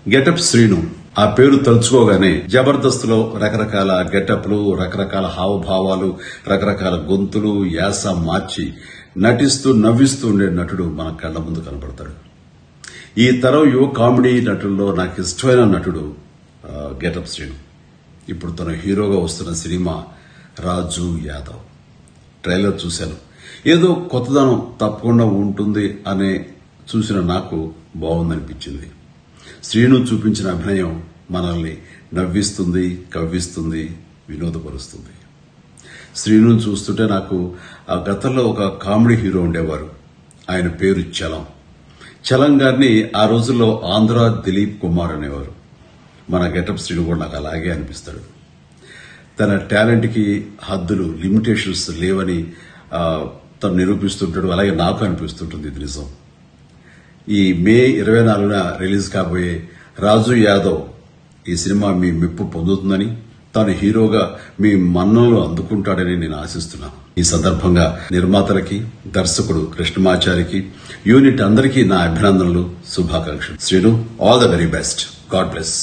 Getup Srinu. ఆ పేరు తలుచుకోగానే జబర్దస్త్ లో రకరకాల గెటప్లు, రకరకాల హావభావాలు, రకరకాల గొంతులు, యాస మార్చి నటిస్తూ నవ్విస్తూ ఉండే నటుడు మన కళ్ల ముందు కనబడతాడు. ఈ తరం యువ కామెడీ నటుల్లో నాకు ఇష్టమైన నటుడు గెటప్ శ్రీను. ఇప్పుడు తన హీరోగా వస్తున్న సినిమా రాజు యాదవ్. ట్రైలర్ చూశాను. ఏదో కొత్తదనం తప్పకుండా ఉంటుంది అనే చూసిన నాకు బాగుందనిపించింది. శ్రీను చూపించిన అభినయం మనల్ని నవ్విస్తుంది, కవ్విస్తుంది, వినోదపరుస్తుంది. శ్రీను చూస్తుంటే నాకు ఆ గతంలో ఒక కామెడీ హీరో ఉండేవారు. ఆయన పేరు చలం. చలం గారిని ఆ రోజుల్లో ఆంధ్ర దిలీప్ కుమార్ అనేవారు. మన గెటప్ శ్రీను కూడా నాకు అలాగే అనిపిస్తాడు. తన టాలెంట్ కి హద్దులు, లిమిటేషన్స్ లేవని తను నిరూపిస్తుంటాడు. అలాగే నాకు అనిపిస్తుంటుంది. ఇది నిజం. ఈ మే 24న రిలీజ్ కాబోయే రాజు యాదవ్ ఈ సినిమా మీ మెప్పు పొందుతుందని, తాను హీరోగా మీ మన్ననలు అందుకుంటాడని నేను ఆశిస్తున్నాను. ఈ సందర్భంగా నిర్మాతలకి, దర్శకుడు కృష్ణమాచారికి, యూనిట్ అందరికీ నా అభినందనలు, శుభాకాంక్షలు. Srinu, all the very best. God bless.